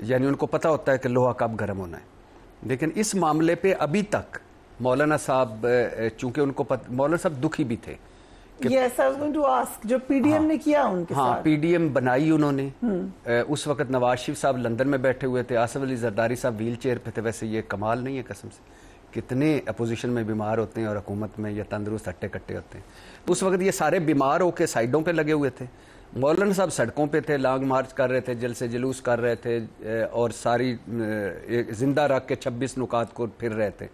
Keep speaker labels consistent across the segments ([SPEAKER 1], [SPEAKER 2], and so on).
[SPEAKER 1] یعنی ان کو پتہ ہوتا ہے کہ لوہا کب گرم ہونا ہے. لیکن اس معاملے پہ ابھی تک مولانا صاحب چونکہ ان کو مولانا صاحب دکھی بھی تھے.
[SPEAKER 2] Yes, I was going to ask, جو پی ڈی ایم نے کیا ان کے ساتھ.
[SPEAKER 1] ہاں, پی ڈی ایم بنائی انہوں نے. اس وقت نواز شریف صاحب لندن میں بیٹھے ہوئے تھے, آصف علی زرداری صاحب ویل چیئر پہ تھے. ویسے یہ کمال نہیں ہے قسم سے, کتنے اپوزیشن میں بیمار ہوتے ہیں اور حکومت میں یا تندرست ہٹے کٹے ہوتے ہیں. اس وقت یہ سارے بیمار ہو کے سائڈوں پہ لگے ہوئے تھے. مولانا صاحب سڑکوں پہ تھے, لانگ مارچ کر رہے تھے, جلسے جلوس کر رہے تھے, اور ساری زندہ رکھ کے 26 نکات کو پھر رہے تھے.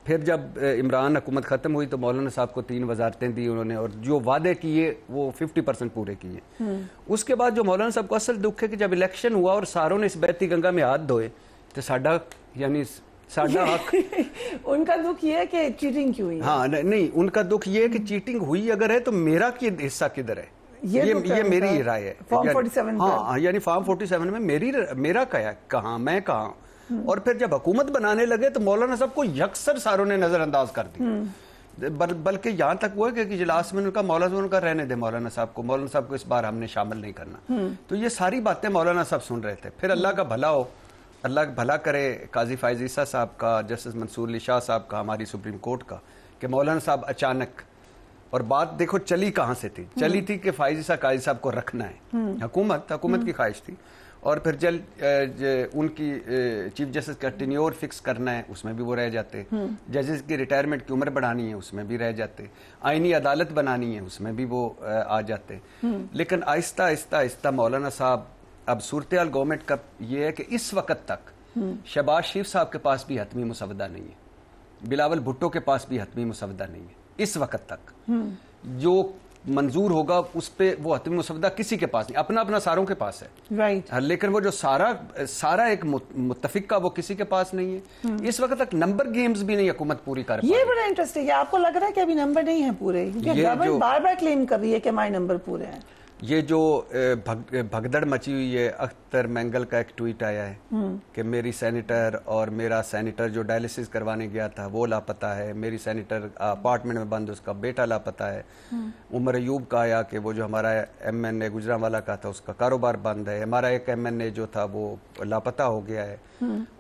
[SPEAKER 1] پھر جب عمران حکومت ختم ہوئی تو مولانا صاحب کو 3 وزارتیں دی انہوں نے, اور جو وعدے کیے وہ 50% پورے کیے. اس کے بعد جو مولانا صاحب کو اصل دکھ ہے کہ جب الیکشن ہوا اور ساروں نے اس بیتی گنگا میں ہاتھ دھوئے تو ساڈا یعنی ساڈا حق
[SPEAKER 2] ان کا دکھ یہ ہے کہ چیٹنگ کیوں ہوئی.
[SPEAKER 1] ہاں نہیں, ان کا دکھ یہ ہے کہ چیٹنگ ہوئی اگر ہے تو میرا حصہ کدھر ہے, یہ میری رائے ہے.
[SPEAKER 2] فارم 47
[SPEAKER 1] ہاں, یعنی فارم 47 میں میرا کہاں, میں کہاں. اور پھر جب حکومت بنانے لگے تو مولانا صاحب کو یکسر ساروں نے نظر انداز کر دی. بلکہ یہاں تک وہ ہے کہ اجلاس میں ان کا مولانا کا رہنے دے مولانا صاحب کو اس بار ہم نے شامل نہیں کرنا. تو یہ ساری باتیں مولانا صاحب سن رہے تھے. پھر اللہ کا بھلا ہو, اللہ بھلا کرے قاضی فائز عیسیٰ صاحب کا, جسٹس منصور علی شاہ صاحب کا, ہماری سپریم کورٹ کا, کہ مولانا صاحب اچانک, اور بات دیکھو چلی کہاں سے تھی, چلی تھی کہ فائز عیسیٰ قاضی صاحب کو رکھنا ہے, حکومت کی خواہش تھی. اور پھر ان کی چیف جسٹس کا ٹینیور فکس کرنا ہے, اس میں بھی وہ رہ جاتے. ججز کی ریٹائرمنٹ کی عمر بڑھانی ہے, اس میں بھی رہ جاتے. آئینی عدالت بنانی ہے, اس میں بھی وہ آ جاتے. لیکن آہستہ آہستہ مولانا صاحب, اب صورتحال گورنمنٹ کا یہ ہے کہ اس وقت تک شہباز شریف صاحب کے پاس بھی حتمی مسودہ نہیں ہے, بلاول بھٹو کے پاس بھی حتمی مسودہ نہیں ہے. اس وقت تک جو منظور ہوگا اس پہ وہ حتمی مسودہ کسی کے پاس نہیں, اپنا ساروں کے پاس ہے.
[SPEAKER 2] رائٹ.
[SPEAKER 1] لیکن وہ جو سارا ایک متفق کا وہ کسی کے پاس نہیں ہے. اس وقت تک نمبر گیمز بھی نہیں حکومت پوری کر پائی.
[SPEAKER 2] یہ بڑا انٹرسٹنگ ہے. آپ کو لگ رہا ہے کہ ابھی نمبر نہیں ہے پورے, کیونکہ گورنمنٹ بار بار کلیم کر رہی ہے کہ ہمارے نمبر پورے ہیں.
[SPEAKER 1] یہ جو بھگدڑ مچی ہوئی ہے, اختر مینگل کا ایک ٹویٹ آیا ہے کہ میری سینیٹر اور میرا سینیٹر جو ڈائلسس کروانے گیا تھا وہ لاپتہ ہے, میری سینیٹر اپارٹمنٹ میں بند, اس کا بیٹا لاپتہ ہے. عمر ایوب کا آیا کہ وہ جو ہمارا ایم این اے گجرانوالا کا تھا اس کا کاروبار بند ہے. ہمارا ایک ایم این اے جو تھا وہ لاپتہ ہو گیا ہے.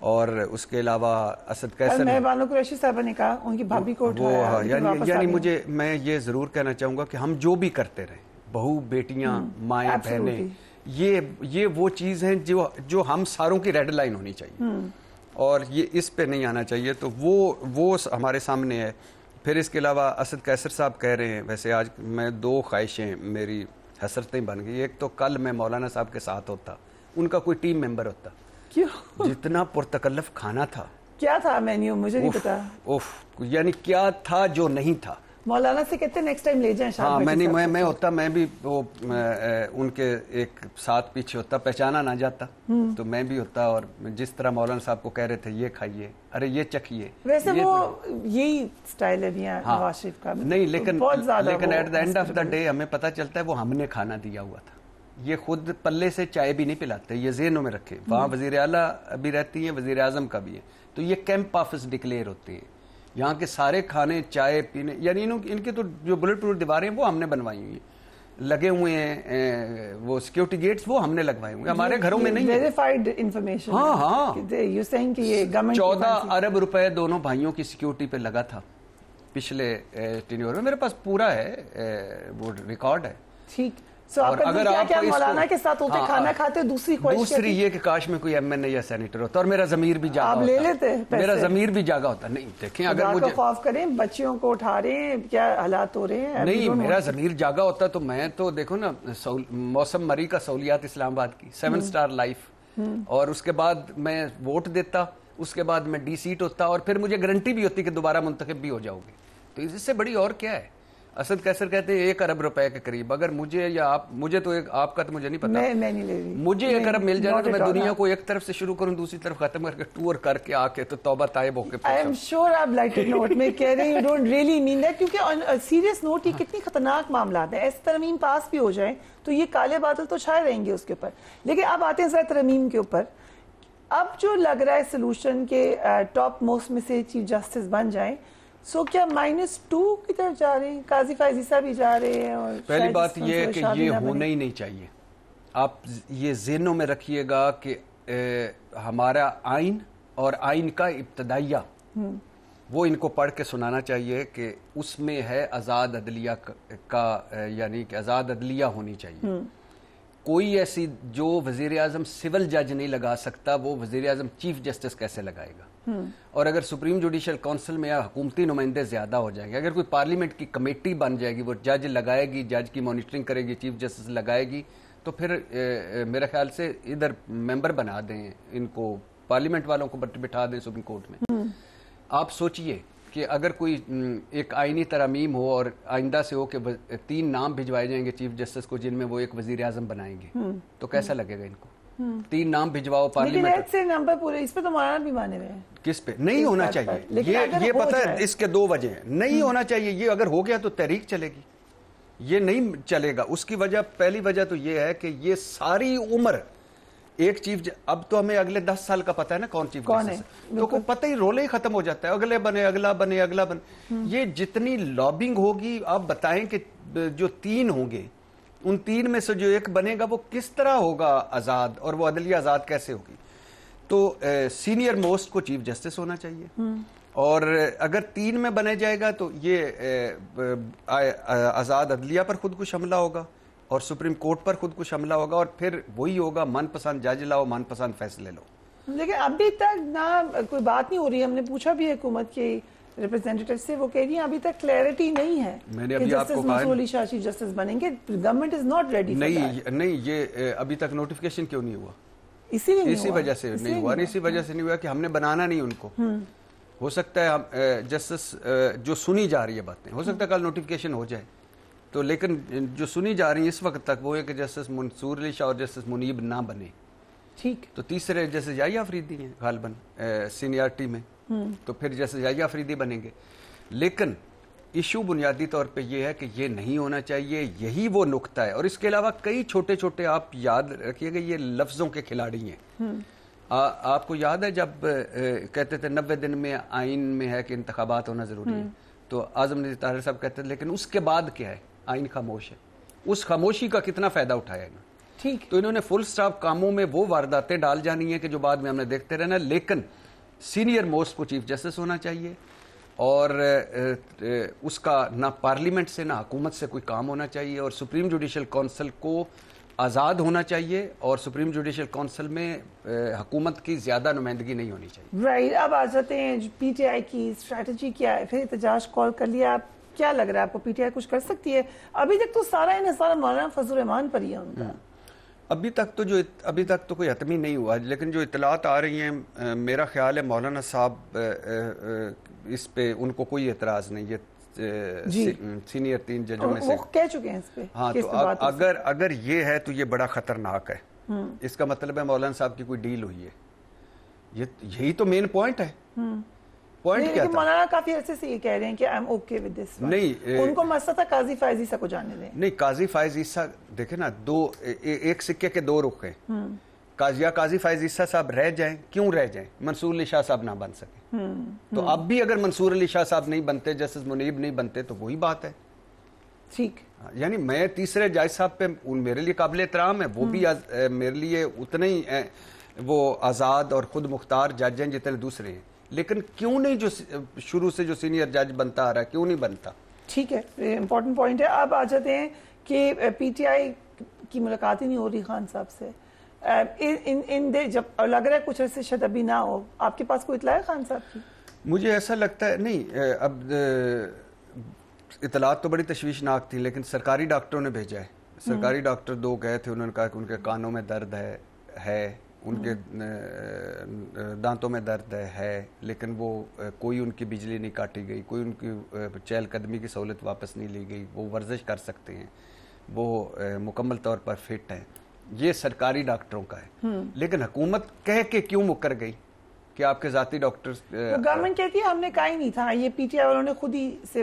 [SPEAKER 1] اور اس کے علاوہ اسد قیصر
[SPEAKER 2] مہربانو قریشی صاحبہ نے کہا ان کی بھابھی کو اٹھایا.
[SPEAKER 1] یعنی میں یہ ضرور کہنا چاہوں گا کہ ہم جو بھی کرتے رہیں, بہو بیٹیاں مائیں بہنیں, یہ وہ چیز ہیں جو ہم ساروں کی ریڈ لائن ہونی چاہیے, اور یہ اس پہ نہیں آنا چاہیے. تو وہ ہمارے سامنے ہے. پھر اس کے علاوہ اسد قیصر صاحب کہہ رہے ہیں, ویسے آج میں 2 خواہشیں میری حسرتیں بن گئی. ایک تو کل میں مولانا صاحب کے ساتھ ہوتا, ان کا کوئی ٹیم ممبر ہوتا.
[SPEAKER 2] کیوں؟
[SPEAKER 1] جتنا پرتکلف کھانا تھا.
[SPEAKER 2] کیا تھا مینیو, مجھے نہیں پتا.
[SPEAKER 1] یعنی کیا تھا جو نہیں تھا.
[SPEAKER 2] مولانا سے کہتے ہیں نیکسٹ ٹائم لے جائیں.
[SPEAKER 1] ہاں, میں ہوتا, میں بھی وہ ان کے ایک ساتھ پیچھے ہوتا, پہچانا نہ جاتا تو میں بھی ہوتا, اور جس طرح مولانا صاحب کو کہہ رہے تھے یہ کھائیے, ارے یہ چکھیے.
[SPEAKER 2] ویسے وہ یہی سٹائل ہے نواز شریف کا
[SPEAKER 1] نہیں, لیکن at the end of the day ہمیں پتہ چلتا ہے وہ ہم نے کھانا دیا ہوا تھا. یہ خود پلے سے چائے بھی نہیں پلاتے, یہ ذہنوں میں رکھے. وہاں وزیر اعلیٰ بھی رہتی ہیں, وزیر اعظم کا بھی ہے, تو یہ کیمپ آفس ڈکلیئر ہوتے ہیں. یہاں کے سارے کھانے چائے پینے, یعنی ان کی تو جو بلٹ پروف دیواریں وہ ہم نے بنوائی ہوئی ہیں, لگے ہوئے ہیں وہ سیکیورٹی گیٹس وہ ہم نے لگوائے ہوئے, ہمارے گھروں میں نہیں.
[SPEAKER 2] Verified information.
[SPEAKER 1] ہاں,
[SPEAKER 2] یو سیئنگ کہ یہ گورنمنٹ
[SPEAKER 1] 14 ارب روپے دونوں بھائیوں کی سیکیورٹی پہ لگا تھا پچھلے ٹینیور میں. میرے پاس پورا ہے, وہ ریکارڈ ہے.
[SPEAKER 2] ٹھیک. اگر آپ مولانا کے ساتھ ہوتے کھانا کھاتے, دوسری
[SPEAKER 1] یہ کہ کاش میں کوئی ایم این اے یا سینیٹر ہوتا اور میرا ضمیر بھی جاگا ہوتا.
[SPEAKER 2] آپ لے لیتے,
[SPEAKER 1] میرا ضمیر بھی جاگا ہوتا. نہیں دیکھیں, اگر
[SPEAKER 2] مجھے خوف کریں, بچیوں کو اٹھا رہے ہیں, کیا حالات ہو رہے ہیں.
[SPEAKER 1] نہیں, میرا ضمیر جاگا ہوتا تو میں تو دیکھو نا, موسم مری کا سہولیات اسلام آباد کی 7 اسٹار لائف, اور اس کے بعد میں ووٹ دیتا, اس کے بعد میں ڈی سیٹ ہوتا, اور پھر مجھے گارنٹی بھی ہوتی کہ دوبارہ منتخب بھی ہو جاؤ گے. تو اس سے بڑی اور کیا ہے. اسد قیصر کہتے ہیں 1 ارب روپے کے قریب. اگر مجھے یا مجھے تو آپ کا تو مجھے نہیں پتا,
[SPEAKER 2] میں نہیں لے رہی.
[SPEAKER 1] مجھے 1 ارب مل جائے تو میں دنیا کو ایک طرف سے شروع کروں, دوسری طرف ختم کر کے ٹور کر کے آ کے تو توبہ طائب ہو کے.
[SPEAKER 2] آئی ایم شیور آپ لائٹڈ نوٹ میں کہہ رہے ہیں, you don't really mean that, کیونکہ سیریس نوٹ یہ کتنی خطرناک معاملات ہیں. ایسی ترمیم پاس بھی ہو جائیں تو یہ کالے بادل تو چھائے رہیں گے اس کے اوپر. لیکن اب آتے ہیں ذرا ترمیم کے اوپر. اب جو لگ رہا ہے سولوشن کے ٹاپ موسٹ میں سے چیف جسٹس بن جائیں, سو کیا -2 کی طرف جا رہے ہیں؟ قاضی فائز عیسیٰ بھی جا رہے ہیں. اور
[SPEAKER 1] پہلی بات یہ ہے کہ یہ ہونا ہی نہیں چاہیے. آپ یہ ذہنوں میں رکھیے گا کہ ہمارا آئین اور آئین کا ابتدائیہ وہ ان کو پڑھ کے سنانا چاہیے کہ اس میں ہے آزاد عدلیہ کا یعنی کہ آزاد عدلیہ ہونی چاہیے. کوئی ایسی جو وزیر اعظم سول جج نہیں لگا سکتا وہ وزیر اعظم چیف جسٹس کیسے لگائے گا؟ اور اگر سپریم جوڈیشل کونسل میں حکومتی نمائندے زیادہ ہو جائیں گے, اگر کوئی پارلیمنٹ کی کمیٹی بن جائے گی, وہ جج لگائے گی, جج کی مانیٹرنگ کرے گی, چیف جسٹس لگائے گی, تو پھر میرے خیال سے ادھر ممبر بنا دیں ان کو, پارلیمنٹ والوں کو بٹھا دیں سپریم کورٹ میں. آپ سوچئے کہ اگر کوئی ایک آئینی ترامیم ہو اور آئندہ سے ہو کہ 3 نام بھجوائے جائیں گے چیف جسٹس کو جن میں وہ ایک وزیر اعظم بنائیں گے, تو کیسا لگے گا ان کو؟ 3 نام بھجواؤ پارلیمنٹ
[SPEAKER 2] سے نمبر پورے اس پہ تو مولانا بھی مانے ہوئے ہیں.
[SPEAKER 1] کس پہ نہیں ہونا چاہیے, یہ پتہ ہے اس کے 2 وجہ ہیں. نہیں ہونا چاہیے, یہ اگر ہو گیا تو تحریک چلے گی, یہ نہیں چلے گا. اس کی وجہ, پہلی وجہ تو یہ ہے کہ یہ ساری عمر ایک چیف, اب تو ہمیں اگلے 10 سال کا پتہ ہے نا کون چیف جسٹس ہے, تو پتہ ہی رولے ہی ختم ہو جاتا ہے, اگلے بنے, اگلا بنے, اگلا بنے. یہ جتنی لابنگ ہوگی, آپ بتائیں کہ جو 3 ہوں گے ان 3 میں سے جو ایک بنے گا وہ کس طرح ہوگا آزاد, اور وہ عدلیہ آزاد کیسے ہوگی؟ تو سینئر موسٹ کو چیف جسٹس ہونا چاہیے, اور اگر 3 میں بنے جائے گا تو یہ آزاد عدلیہ پر خود کش حملہ ہوگا اور سپریم کورٹ پر خود کش حملہ ہوگا, اور پھر وہی ہوگا من پسند جج لاؤ, من پسند فیصلے لو.
[SPEAKER 2] لیکن ابھی تک نہ کوئی بات نہیں ہو رہی. ہم نے پوچھا بھی حکومت کے ریپرزینٹیٹیو سے, وہ کہہ رہی ہیں ابھی تک کلیئرٹی نہیں ہے.
[SPEAKER 1] میں نے ابھی آپ کو کہا
[SPEAKER 2] منصور علی شاہ چیف جسٹس بنیں گے, گورنمنٹ از ناٹ ریڈی.
[SPEAKER 1] نہیں, یہ ابھی تک نوٹیفیکیشن کیوں نہیں ہوا؟
[SPEAKER 2] اسی
[SPEAKER 1] وجہ سے نہیں ہوا. اسی وجہ سے نہیں ہوا کہ ہم نے بنانا نہیں ان کو. ہو سکتا ہے جسٹس جو سنی جا رہی ہے باتیں, ہو سکتا ہے کل نوٹیفیکیشن ہو جائے, تو لیکن جو سنی جا رہی ہیں اس وقت تک وہ ہے کہ جسٹس منصور علی شاہ اور جسٹس منیب نہ بنے.
[SPEAKER 2] ٹھیک.
[SPEAKER 1] تو تیسرے جیسے یحییٰ آفریدی ہیں غالباً سینئرٹی میں, تو پھر جیسے یحییٰ آفریدی بنیں گے. لیکن ایشو بنیادی طور پہ یہ ہے کہ یہ نہیں ہونا چاہیے, یہی وہ نقطہ ہے. اور اس کے علاوہ کئی چھوٹے چھوٹے, آپ یاد رکھیے گا, یہ لفظوں کے کھلاڑی ہیں. آپ کو یاد ہے جب کہتے تھے 90 دن میں آئین میں ہے کہ انتخابات ہونا ضروری ہے, تو اعظم ندی طاہر صاحب کہتے تھے لیکن اس کے بعد کیا ہے, آئین خاموش ہے. اس خاموشی کا کتنا فائدہ اٹھایا ہے.
[SPEAKER 2] ٹھیک.
[SPEAKER 1] تو انہوں نے فل سٹاپ کاموں میں وہ وارداتیں ڈال جانی ہیں کہ جو بعد میں ہم نے دیکھتے رہنا. لیکن سینئر موسٹ کو چیف جسٹس ہونا چاہیے, اور اس کا نہ پارلیمنٹ سے نہ حکومت سے کوئی کام ہونا چاہیے, اور سپریم جوڈیشل کونسل کو آزاد ہونا چاہیے, اور سپریم جوڈیشل کونسل میں حکومت کی زیادہ نمائندگی نہیں ہونی چاہیے.
[SPEAKER 2] رائٹ. اب آ جاتے ہیں پی ٹی آئی کی اسٹریٹجی کیا ہے. پھر احتجاج کال کر لیا, آپ کیا لگ رہا ہے آپ کو پی ٹی آئی کچھ کر سکتی ہے؟ ابھی تک تو سارا انحصار مولانا فضل الرحمان پر ہی ہے ان کا.
[SPEAKER 1] ابھی تک تو کوئی حتمی نہیں ہوا, لیکن جو اطلاعات آ رہی ہیں میرا خیال ہے مولانا صاحب اس پہ ان کو کوئی اعتراض نہیں. یہ سینئر 3 ججوں میں سے
[SPEAKER 2] کہہ چکے ہیں اس پہ.
[SPEAKER 1] ہاں, تو اگر یہ ہے تو یہ بڑا خطرناک ہے. اس کا مطلب ہے مولانا صاحب کی کوئی ڈیل ہوئی ہے. یہی تو مین پوائنٹ ہے. پوائنٹ کیا تھا؟ مولانا
[SPEAKER 2] کافی عرصے سے یہ کہہ رہے ہیں کہ I'm okay with this. نہیں, ان کو مسئلہ تھا قاضی فائز عیسیٰ کو جانے دیں.
[SPEAKER 1] نہیں, قاضی فائز عیسیٰ دیکھیں نا, ایک سکے کے 2 رخ ہیں. قاضی فائز عیسیٰ صاحب رہ جائیں, کیوں رہ جائیں؟ منصور علی شاہ صاحب نہ بن سکے. تو اب بھی اگر منصور علی شاہ صاحب نہیں بنتے, جسٹس منیب نہیں بنتے, تو وہی بات ہے.
[SPEAKER 2] ٹھیک.
[SPEAKER 1] یعنی میں تیسرے جج صاحب پہ میرے لیے قابل احترام ہے, وہ بھی میرے لیے اتنے ہی وہ آزاد اور خود مختار جج ہیں جتنے دوسرے ہیں. لیکن کیوں نہیں جو شروع سے جو سینئر جج بنتا آ رہا ہے, کیوں نہیں بنتا؟
[SPEAKER 2] ٹھیک ہے, امپورٹنٹ پوائنٹ ہے. اب آ جاتے ہیں کہ پی ٹی آئی کی ملاقات ہی نہیں ہو رہی خان صاحب سے. جب لگ رہا ہے کچھ عرصے شاید ابھی نہ ہو, آپ کے پاس کوئی اطلاع ہے خان صاحب کی؟
[SPEAKER 1] مجھے ایسا لگتا ہے نہیں. اب اطلاعات تو بڑی تشویشناک تھی, لیکن سرکاری ڈاکٹروں نے بھیجا ہے. سرکاری ڈاکٹر 2 گئے تھے, انہوں نے کہا کہ ان کے کانوں میں درد ہے, ان کے دانتوں میں درد ہے, لیکن وہ کوئی ان کی بجلی نہیں کاٹی گئی, کوئی ان کی چہل قدمی کی سہولت واپس نہیں لی گئی, وہ ورزش کر سکتے ہیں, وہ مکمل طور پر فٹ ہیں. یہ سرکاری ڈاکٹروں کا ہے. لیکن حکومت کہہ کے کیوں مکر گئی کہ آپ کے ذاتی ڈاکٹر؟
[SPEAKER 2] گورنمنٹ کہتی ہے ہم نے کہا ہی نہیں تھا, یہ پی ٹی آئی والوں نے خود ہی سے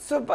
[SPEAKER 2] So,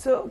[SPEAKER 2] so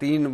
[SPEAKER 1] 3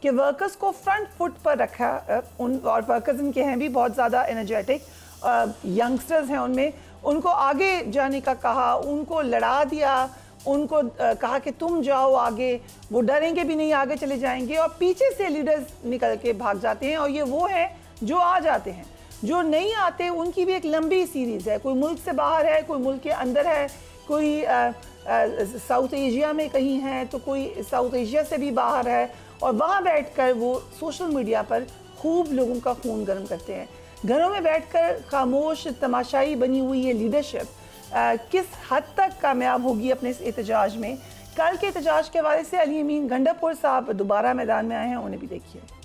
[SPEAKER 2] کہ ورکرز کو فرنٹ فٹ پر رکھا، اور ورکرز ان کے ہیں بھی بہت زیادہ انرجیٹک، ینگسٹرز ہیں ان میں، ان کو آگے جانے کا کہا، ان کو لڑا دیا، ان کو کہا کہ تم جاؤ آگے، وہ ڈریں گے بھی نہیں، آگے چلے جائیں گے، اور پیچھے سے لیڈرز نکل کے بھاگ جاتے ہیں، اور یہ وہ ہیں جو آ جاتے ہیں۔ جو نہیں آتے ان کی بھی ایک لمبی سیریز ہے، کوئی ملک سے باہر ہے، کوئی ملک کے اندر ہے، کوئی ساؤتھ ایشیا میں کہیں ہے، تو کوئی ساؤتھ ایشیا سے بھی باہر ہے، اور وہاں بیٹھ کر وہ سوشل میڈیا پر خوب لوگوں کا خون گرم کرتے ہیں۔ گھروں میں بیٹھ کر خاموش تماشائی بنی ہوئی یہ لیڈرشپ کس حد تک کامیاب ہوگی اپنے اس احتجاج میں؟ کل کے احتجاج کے حوالے سے علی امین گنڈا پور صاحب دوبارہ میدان میں آئے ہیں، انہیں بھی دیکھیے۔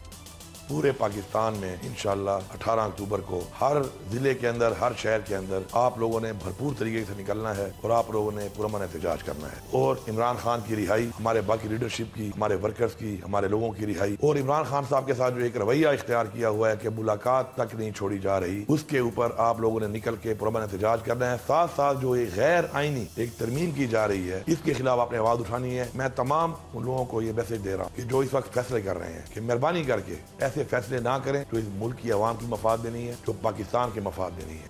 [SPEAKER 3] پورے پاکستان میں انشاءاللہ 18 اکتوبر کو ہر ضلع کے اندر، ہر شہر کے اندر آپ لوگوں نے بھرپور طریقے سے نکلنا ہے، اور آپ لوگوں نے پرامن احتجاج کرنا ہے، اور عمران خان کی رہائی، ہمارے باقی لیڈرشپ کی، ہمارے ورکرز کی، ہمارے لوگوں کی رہائی، اور عمران خان صاحب کے ساتھ جو ایک رویہ اختیار کیا ہوا ہے کہ ملاقات تک نہیں چھوڑی جا رہی، اس کے اوپر آپ لوگوں نے نکل کے پرامن احتجاج کرنا ہے۔ ساتھ ساتھ جو ایک غیر آئینی ایک ترمیم کی جا رہی ہے، اس کے خلاف آپ نے آواز اٹھانی ہے۔ میں تمام ان لوگوں کو یہ میسج دے رہا ہوں کہ جو اس وقت فیصلے کر رہے ہیں کہ مہربانی کر کے ایسے فیصلے نہ کریں جو اس ملک کی عوام کی مفاد میں نہیں ہے، جو پاکستان کے مفاد میں نہیں ہے۔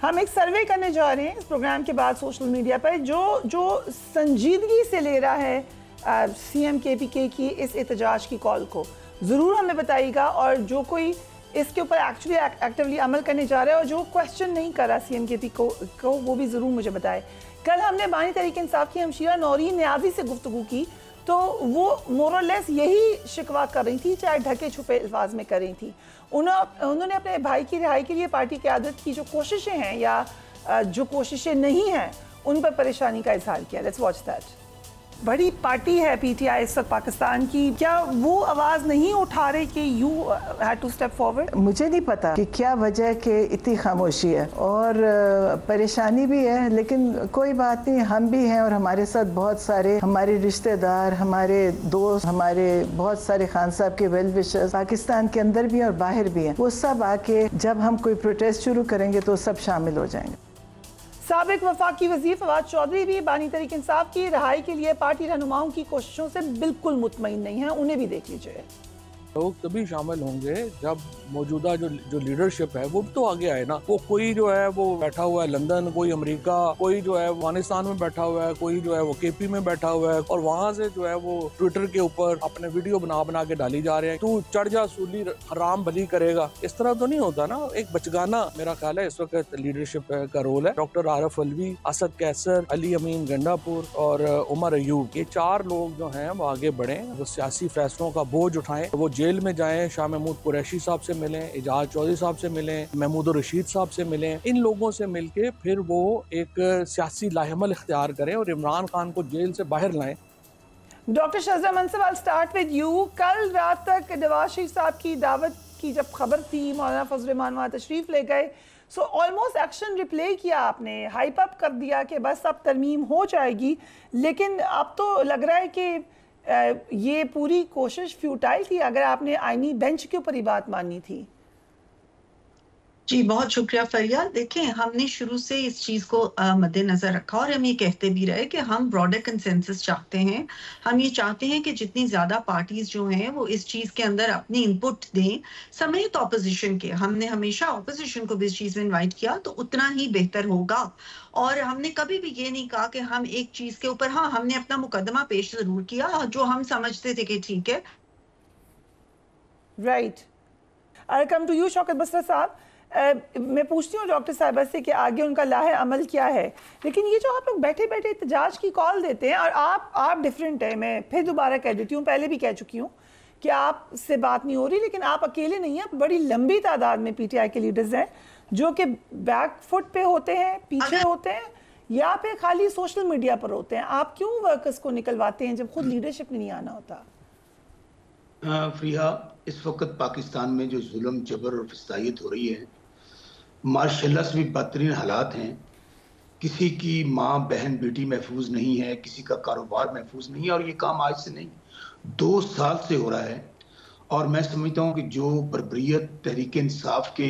[SPEAKER 2] ہم ایک سروے کرنے جا رہے ہیں اس پروگرام کے بعد سوشل میڈیا پر، جو سنجیدگی سے لے رہا ہے سی ایم کے پی کے کی اس احتجاج کی کال کو، ضرور ہمیں بتائیے گا، اور جو کوئی اس کے اوپر ایکٹیولی عمل کرنے جا رہا ہے اور جو کویسچن نہیں کر رہا سی ایم کے پی کو وہ بھی ضرور مجھے بتائے۔ کل ہم نے بانی تحریک انصاف کی ہمشیرہ نورین نیازی سے گفتگو کی، تو وہ مور اور لیس یہی شکوہ کر رہی تھی، چاہے ڈھکے چھپے الفاظ میں کر رہی تھی۔ انہوں نے اپنے بھائی کی رہائی کے لیے پارٹی قیادت کی جو کوششیں ہیں یا جو کوششیں نہیں ہیں ان پر پریشانی کا اظہار کیا۔ Let's watch that. بڑی پارٹی ہے پی ٹی آئی اس وقت پاکستان کی، کیا وہ آواز نہیں اٹھا رہے کہ you had to step forward?
[SPEAKER 4] مجھے نہیں پتا کہ کیا وجہ ہے کہ اتنی خاموشی ہے، اور پریشانی بھی ہے، لیکن کوئی بات نہیں، ہم بھی ہیں اور ہمارے ساتھ بہت سارے ہمارے رشتہ دار، ہمارے دوست، ہمارے بہت سارے خان صاحب کے ویل وشرز پاکستان کے اندر بھی اور باہر بھی ہیں، وہ سب آ کے جب ہم کوئی پروٹیسٹ شروع کریں گے تو سب شامل ہو جائیں گے۔
[SPEAKER 2] سابق وفاقی وزیر فواد چودھری بھی بانی تحریک انصاف کی رہائی کے لیے پارٹی رہنماؤں کی کوششوں سے بالکل مطمئن نہیں ہیں، انہیں بھی دیکھ لیجئے۔
[SPEAKER 5] لوگ تبھی شامل ہوں گے جب موجودہ جو لیڈرشپ ہے وہ تو آگے آئے نا۔ وہ کوئی جو ہے وہ بیٹھا ہوا ہے لندن، کوئی امریکہ، کوئی جو ہے افغانستان میں بیٹھا ہوا ہے، کوئی جو ہے وہ کے پی میں بیٹھا ہوا ہے، اور وہاں سے جو ہے وہ ٹویٹر کے اوپر اپنے ویڈیو بنا کے ڈالی جا رہے ہیں، تو چڑھ جا سولی حرام بھلی کرے گا۔ اس طرح تو نہیں ہوتا نا۔ ایک بچگانا میرا خیال ہے اس وقت لیڈرشپ کا رول ہے۔ ڈاکٹر عارف علوی، اسد کیسر، علی امین گنڈا پور اور عمر ایوب، یہ چار لوگ جو ہیں وہ آگے بڑھیں، وہ سیاسی فیصلوں کا بوجھ اٹھائیں، وہ جیل میں جائیں، شاہ محمود قریشی صاحب سے ملیں، اعجاز چودھری صاحب سے ملیں، محمود الرشید صاحب سے ملیں، ان لوگوں سے مل کے پھر وہ ایک سیاسی لاحمل اختیار کریں اور عمران خان کو جیل سے باہر لائیں۔
[SPEAKER 2] ڈاکٹر شہزاد منصب، I'll start with you۔ کل رات تک نواز شریف صاحب کی دعوت کی جب خبر تھی، مولانا فضل الرحمان وہاں تشریف لے گئے، سو آلموسٹ ایکشن ریپلے کیا آپ نے، ہائپ اپ کر دیا کہ بس اب ترمیم ہو جائے گی، لیکن اب تو لگ رہا ہے کہ یہ پوری کوشش فیوٹائل تھی اگر آپ نے آئینی بینچ کے اوپر ہی بات ماننی تھی۔
[SPEAKER 6] جی بہت شکریہ فریال۔ دیکھیں ہم نے شروع سے اس چیز کو مد نظر رکھا اور ہم یہ کہتے بھی رہے کہ ہم براڈر کنسنسس چاہتے ہیں، ہم یہ چاہتے ہیں کہ جتنی زیادہ پارٹیز جو ہیں وہ اس چیز کے اندر اپنی انپٹ دیں سمیت اپوزیشن کے۔ ہم نے ہمیشہ اپوزیشن کو بھی اس چیز میں انوائٹ کیا تو اتنا ہی بہتر ہوگا، اور ہم نے کبھی بھی یہ نہیں کہا کہ ہم ایک چیز کے اوپر، ہاں ہم نے اپنا مقدمہ پیش ضرور کیا جو ہم سمجھتے تھے کہ ٹھیک ہے۔
[SPEAKER 2] Right, I'll come to you شوکت بسرا صاحب۔ میں پوچھتی ہوں ڈاکٹر صاحبہ سے کہ آگے ان کا لاہ عمل کیا ہے، لیکن یہ جو آپ لوگ بیٹھے بیٹھے احتجاج کی کال دیتے ہیں، اور آپ ڈیفرنٹ ہیں، میں پھر دوبارہ کہہ دیتی ہوں، پہلے بھی کہہ چکی ہوں کہ آپ سے بات نہیں ہو رہی، لیکن آپ اکیلے نہیں ہیں، بڑی لمبی تعداد میں پی ٹی آئی کے لیڈرز ہیں جو کہ بیک فٹ پہ ہوتے ہیں، پیچھے ہوتے ہیں، یا پھر خالی سوشل میڈیا پر ہوتے ہیں۔ آپ کیوں ورکرز کو نکلواتے ہیں جب خود لیڈرشپ نہیں آنا ہوتا؟
[SPEAKER 7] فریحہ، اس وقت پاکستان میں جو ظلم، جبر اور فسادیت ہو رہی ہے، ماشاء اللہ سے بھی بدترین حالات ہیں۔ کسی کی ماں، بہن، بیٹی محفوظ نہیں ہے، کسی کا کاروبار محفوظ نہیں ہے، اور یہ کام آج سے نہیں 2 سال سے ہو رہا ہے۔ اور میں سمجھتا ہوں کہ جو بربریت تحریک انصاف کے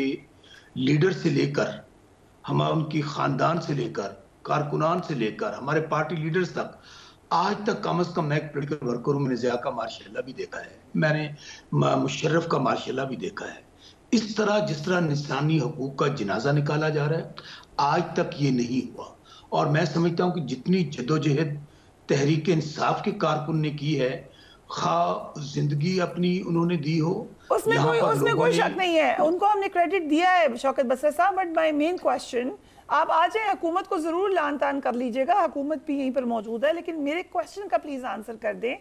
[SPEAKER 7] لیڈر سے لے کر، ہم ان کی خاندان سے لے کر، کارکنان سے لے کر ہمارے پارٹی لیڈرز تک آج تک کم از کم میں ایک پولیٹیکل ورکر ہوں, میں نے ضیاء کا مارشاء اللہ بھی دیکھا ہے, میں نے مشرف کا مارشاء اللہ بھی دیکھا ہے. اس طرح جس طرح انسانی حقوق کا جنازہ نکالا جا رہا ہے, آج تک یہ نہیں ہوا. اور میں سمجھتا ہوں کہ جتنی جدوجہد تحریک انصاف کے کارکن نے کی ہے, خواہ زندگی اپنی انہوں نے دی ہو,
[SPEAKER 2] اس میں کوئی شک نہیں ہے, ان کو ہم نے کریڈٹ دیا ہے شوکت بصری صاحب. بٹ مائی مین کوشچن, آپ آ جائیں, حکومت کو ضرور لان تان کر لیجئے گا, حکومت بھی یہیں پر موجود ہے, لیکن میرے کوشچن کا پلیز آنسر کر دیں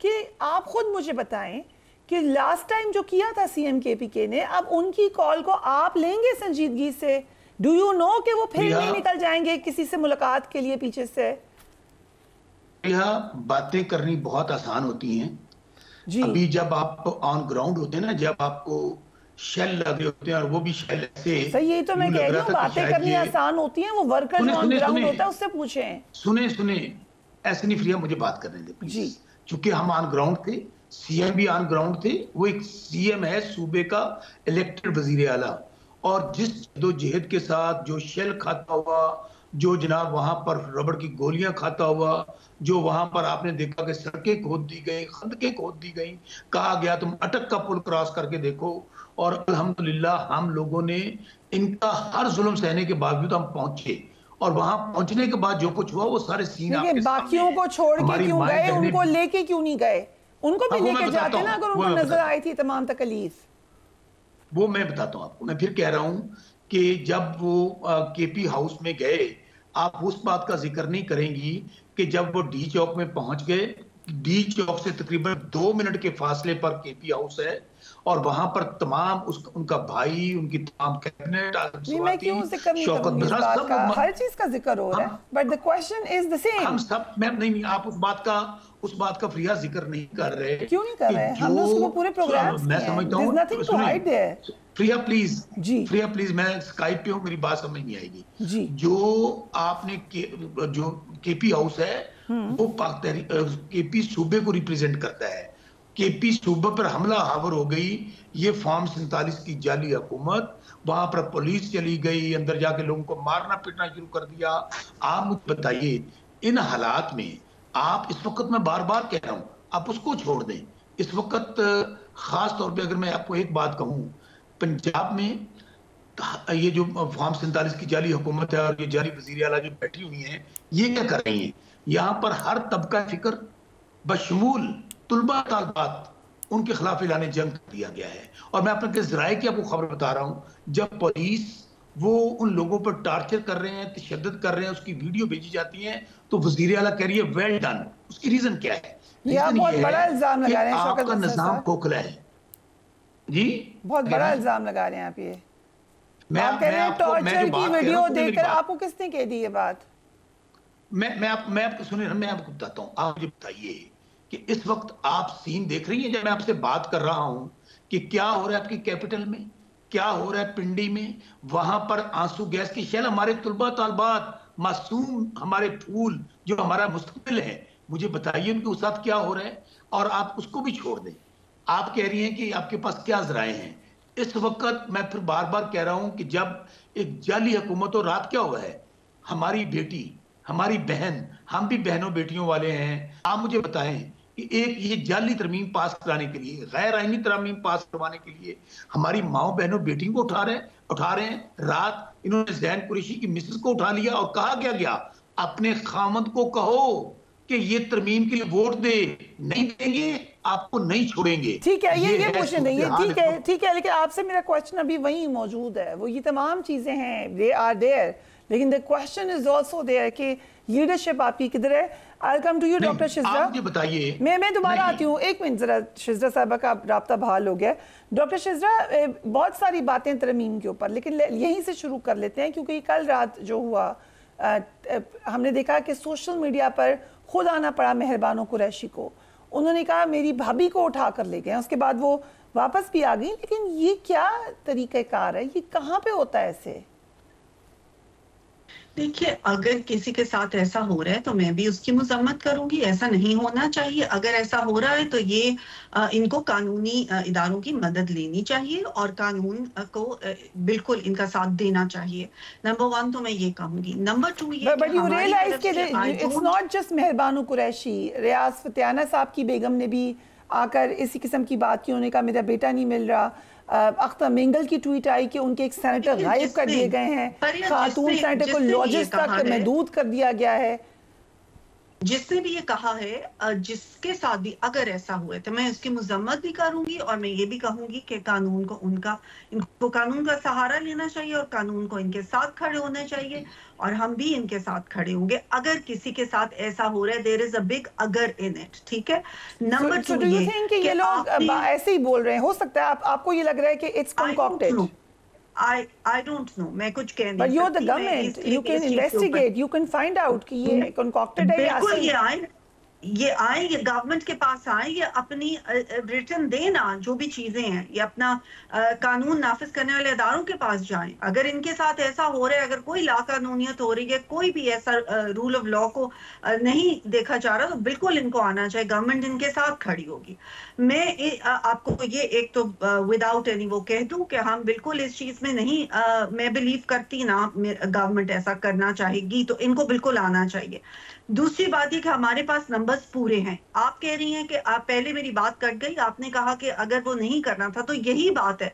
[SPEAKER 2] کہ آپ خود مجھے بتائیں کہ لاسٹ ٹائم جو کیا تھا سی ایم کے پی کے نے, اب ان کی کال کو آپ لیں گے سنجیدگی سے؟ ڈو یو نو کہ وہ پھر نہیں نکل جائیں گے کسی سے ملاقات کے لیے پیچھے سے؟
[SPEAKER 7] باتیں کرنی بہت آسان ہوتی ہیں جی. ابھی جب آپ آن گراؤنڈ ہوتے ہیں نا, جب آپ کو شیل لگ رہے ہوتے ہیں, اور وہ بھی شیل ایسے
[SPEAKER 2] صحیح, یہی تو میں کہہ رہی ہوں, باتیں کرنی آسان ہوتی ہیں, وہ ورکر جو آن گراؤنڈ ہوتا ہے اس سے پوچھیں.
[SPEAKER 7] سنیں ایسے نہیں فریہ, مجھے بات کرنے دیں جی. چونکہ ہم آن گراؤنڈ تھے, سی ایم بھی آن گراؤنڈ تھے, وہ ایک سی ایم ہے صوبے کا الیکٹڈ وزیر اعلیٰ, اور جس جدوجہد کے ساتھ جو شیل کھاتا ہوا, جو جناب وہاں پر ربڑ کی گولیاں کھاتا ہوا, جو وہاں پر آپ نے دیکھا کہ سڑکیں کھود دی گئی, خندقیں کھود دی گئیں, کہا گیا تم اٹک کا پل کراس کر کے دیکھو, اور الحمدللہ ہم لوگوں نے ان کا ہر ظلم سہنے کے باوجود ہم پہنچے, اور وہاں پہنچنے کے بعد جو کچھ ہوا وہ سارے سین آپ کے سامنے.
[SPEAKER 2] باقیوں کو چھوڑ کے کیوں گئے, ان کو لے کے کیوں نہیں گئے؟ ان کو بھی لے کے جاتے نا اگر ان کو نظر آئی تھی تمام تکلیف.
[SPEAKER 7] وہ میں بتاتا ہوں آپ کو, میں پھر کہہ رہا ہوں کہ جب وہ کے پی ہاؤس میں گئے, آپ اس بات کا ذکر نہیں کریں گی کہ جب وہ ڈی چوک میں پہنچ گئے, ڈی چوک سے تقریباً 2 منٹ کے فاصلے پر کے پی ہاؤس ہے, اور وہاں پر تمام ان کا بھائی, ان کی تمام کیبنٹ,
[SPEAKER 2] میں کیوں ذکر نہیں کروں گی اس بات کا, ہر چیز کا ذکر ہو رہا ہے, but the question is the same.
[SPEAKER 7] ہم سب, میں نہیں, آپ اس بات کا فریہ ذکر نہیں کر رہے.
[SPEAKER 2] کیوں نہیں کر رہے؟ ہم نے اس کو پورے پروگرامز
[SPEAKER 7] میں سمجھتا ہوں,
[SPEAKER 2] there's nothing to hide there.
[SPEAKER 7] Fariha please, میں اسکائپ پہ ہوں, میری بات سمجھ نہیں آئے گی. جو آپ نے جو کے پی ہاؤس ہے وہ کے پی صوبے کو ریپریزنٹ کرتا ہے. کے پی صوبے پر حملہ آور ہو گئی یہ فارم 47 کی جعلی حکومت, وہاں پر پولیس چلی گئی, اندر جا کے لوگوں کو مارنا پیٹنا شروع کر دیا. آپ مجھے بتائیے ان حالات میں, آپ اس وقت میں بار بار کہہ رہا ہوں, آپ اس کو چھوڑ دیں. اس وقت خاص طور پہ اگر میں آپ کو ایک بات کہوں, پنجاب میں یہ جو فارم 47 کی جعلی حکومت ہے اور یہ جعلی وزیر اعلیٰ جو بیٹھی ہوئی ہیں, یہ کیا کر رہی ہیں؟ یہاں پر ہر طبقہ فکر بشمول طلبہ طالبات ان کے خلاف اعلان جنگ کر دیا گیا ہے. اور میں اپنے ذرائع کی آپ کو خبر بتا رہا ہوں, جب پولیس وہ ان لوگوں پر ٹارچر کر رہے ہیں, تشدد کر رہے ہیں, اس کی ویڈیو بھیجی جاتی ہے, تو وزیر اعلیٰ کہہ رہی ہے ویل ڈن. اس کی ریزن کیا ہے؟
[SPEAKER 2] بہت بڑا الزام لگا رہے ہیں
[SPEAKER 7] آپ کا نظام کھوکھلا ہے. جی
[SPEAKER 2] بہت بڑا الزام لگا رہے ہیں آپ. یہ آپ کہہ رہے ہیں ٹارچر کی ویڈیو دیکھ کر, آپ کو کس نے کہہ دی یہ بات؟
[SPEAKER 7] میں آپ کو سنیں, میں آپ کو بتاتا ہوں. آپ مجھے بتائیے کہ اس وقت آپ سین دیکھ رہی ہیں جب میں آپ سے بات کر رہا ہوں کہ کیا ہو رہا ہے آپ کی کیپٹل میں, کیا ہو رہا ہے پنڈی میں. وہاں پر آنسو گیس کی شیل, ہمارے طلبہ طالبات, معصوم ہمارے پھول جو ہمارا مستقبل ہے, مجھے بتائیے ان کے ساتھ کیا ہو رہا ہے. اور آپ اس کو بھی چھوڑ دیں. آپ کہہ رہی ہیں کہ آپ کے پاس کیا ذرائع ہیں. اس وقت میں پھر بار بار کہہ رہا ہوں کہ جب ایک جعلی حکومت, اور رات کیا ہوا ہے, ہماری بیٹی, ہماری بہن, ہم بھی بہنوں بیٹیوں والے ہیں. آپ مجھے بتائیں کہ ایک یہ جعلی ترمیم پاس کرانے کے لیے, غیر آئینی ترمیم پاس کروانے کے لیے ہماری ماؤں بہنوں بیٹیوں کو اٹھا رہے ہیں. رات انہوں نے زین قریشی کی مسز کو اٹھا لیا, اور کہا کیا گیا, اپنے خامد کو کہو کہ یہ ترمیم کے لیے ووٹ دے, نہیں دیں گے آپ کو نہیں چھوڑیں گے.
[SPEAKER 2] ٹھیک ہے, یہ کوشچن نہیں ہے, ٹھیک ہے, لیکن آپ سے میرا کوشچن ابھی وہیں موجود ہے. وہ یہ تمام چیزیں ہیں, they are there, لیکن the question is also there کہ لیڈرشپ آپ کی کدھر ہے. I'll come to you, doctor Shazra.
[SPEAKER 7] آپ مجھے بتائیے,
[SPEAKER 2] میں دوبارہ آتی ہوں, ایک منٹ ذرا, شزرا صاحبہ کا رابطہ بحال ہو گیا. ڈاکٹر شزرا, بہت ساری باتیں ترمیم کے اوپر, لیکن یہیں سے شروع کر لیتے ہیں, کیونکہ کل رات جو ہوا ہم نے دیکھا کہ سوشل میڈیا پر خود آنا پڑا مہربانو قریشی کو. انہوں نے کہا میری بھابھی کو اٹھا کر لے گئے, اس کے بعد وہ واپس بھی آ گئی. لیکن یہ کیا طریقہ کار ہے, یہ کہاں پہ ہوتا ہے ایسے؟
[SPEAKER 6] دیکھیے اگر کسی کے ساتھ ایسا ہو رہا ہے تو میں بھی اس کی مذمت کروں گی. ایسا نہیں ہونا چاہیے. اگر ایسا ہو رہا ہے تو یہ ان کو قانونی اداروں کی مدد لینی چاہیے اور قانون کو بالکل ان کا ساتھ دینا چاہیے. نمبر 1 تو میں یہ کہوں گی. نمبر 2 یہ
[SPEAKER 2] But you realize کہ it's not just مہربانو قریشی, ریاض فتیانہ صاحب کی بیگم نے بھی آ کر اسی قسم کی بات کی. انہوں نے کہا میرا بیٹا نہیں مل رہا. اختر مینگل کی ٹویٹ آئی کہ ان کے ایک سینیٹر غائب کر دیے گئے ہیں. خاتون سینیٹر کو لاجسٹ تک محدود کر دیا گیا ہے.
[SPEAKER 6] جس نے بھی یہ کہا ہے, جس کے ساتھ بھی اگر ایسا ہوا ہے تو میں اس کی مذمت بھی کروں گی اور میں یہ بھی کہوں گی کہ قانون کو ان کو قانون کا سہارا لینا چاہیے اور قانون کو ان کے ساتھ کھڑے ہونا چاہیے اور ہم بھی ان کے ساتھ کھڑے ہوں گے اگر کسی کے ساتھ ایسا ہو رہا ہے. there is a big اگر in it. ٹھیک ہے. نمبر 2
[SPEAKER 2] یہ لوگ ایسے ہی بول رہے ہیں. ہو سکتا ہے آپ کو یہ لگ رہا ہے کہ it's concocted.
[SPEAKER 6] I don't know. میں کچھ کہہ نہیں
[SPEAKER 2] سکتی. But you're the government. You can investigate. You can find out کہ یہ concocted ہے یا
[SPEAKER 6] بالکل یہ آئیں یہ گورنمنٹ کے پاس آئیں, یہ اپنی ریٹن دینا جو بھی چیزیں ہیں, یہ اپنا قانون نافذ کرنے والے اداروں کے پاس جائیں. اگر ان کے ساتھ ایسا ہو رہا ہے, اگر کوئی لا قانونیت ہو رہی ہے, کوئی بھی ایسا رول آف لا کو نہیں دیکھا جا رہا, تو بالکل ان کو آنا چاہیے. گورنمنٹ ان کے ساتھ کھڑی ہوگی. میں آپ کو یہ ایک تو وداؤٹ اینی وہ کہہ دوں کہ ہم بالکل اس چیز میں نہیں, میں بلیو کرتی نا گورنمنٹ ایسا کرنا چاہے گی تو ان کو بالکل آنا چاہیے. دوسری بات یہ کہ ہمارے پاس نمبرز پورے ہیں. آپ کہہ رہی ہیں کہ آپ پہلے میری بات کٹ گئی, آپ نے کہا کہ اگر وہ نہیں کرنا تھا, تو یہی بات ہے.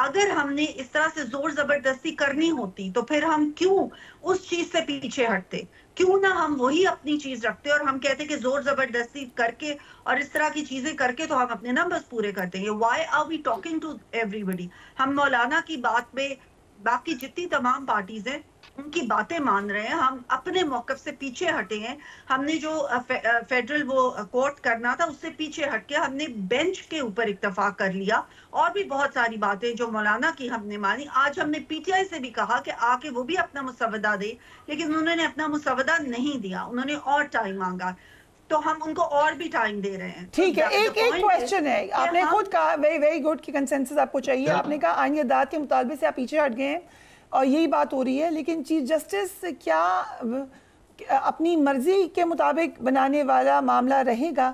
[SPEAKER 6] اگر ہم نے اس طرح سے زور زبردستی کرنی ہوتی تو پھر ہم کیوں اس چیز سے پیچھے ہٹتے, کیوں نہ ہم وہی اپنی چیز رکھتے اور ہم کہتے کہ زور زبردستی کر کے اور اس طرح کی چیزیں کر کے تو ہم اپنے نمبرز پورے کر دیں گے. Why are we talking to everybody? ہم مولانا کی بات پہ باقی جتنی تمام پارٹیز ہیں ان کی باتیں مان رہے ہیں, ہم اپنے موقف سے پیچھے ہٹے ہیں. ہم نے جو فیڈرل وہ کورٹ کرنا تھا اس سے پیچھے ہٹ کے ہم نے بینچ کے اوپر اتفاق کر لیا, اور بھی بہت ساری باتیں جو مولانا کی ہم نے مانی. آج ہم نے پی ٹی آئی سے بھی کہا کہ آ کے وہ بھی اپنا مسودہ دے, لیکن انہوں نے اپنا مسودہ نہیں دیا, انہوں نے اور ٹائم مانگا, تو ہم ان کو اور بھی ٹائم دے رہے ہیں.
[SPEAKER 2] ٹھیک ہے. ایک کویسچن ہے, آپ نے خود کہا ویری گڈ کہ کنسنسس آپ کو چاہیے. آپ نے کہا آئین عدالت کے مطالبے سے آپ پیچھے ہٹ گئے ہیں اور یہی بات ہو رہی ہے, لیکن چیف جسٹس کیا اپنی مرضی کے مطابق بنانے والا معاملہ رہے گا؟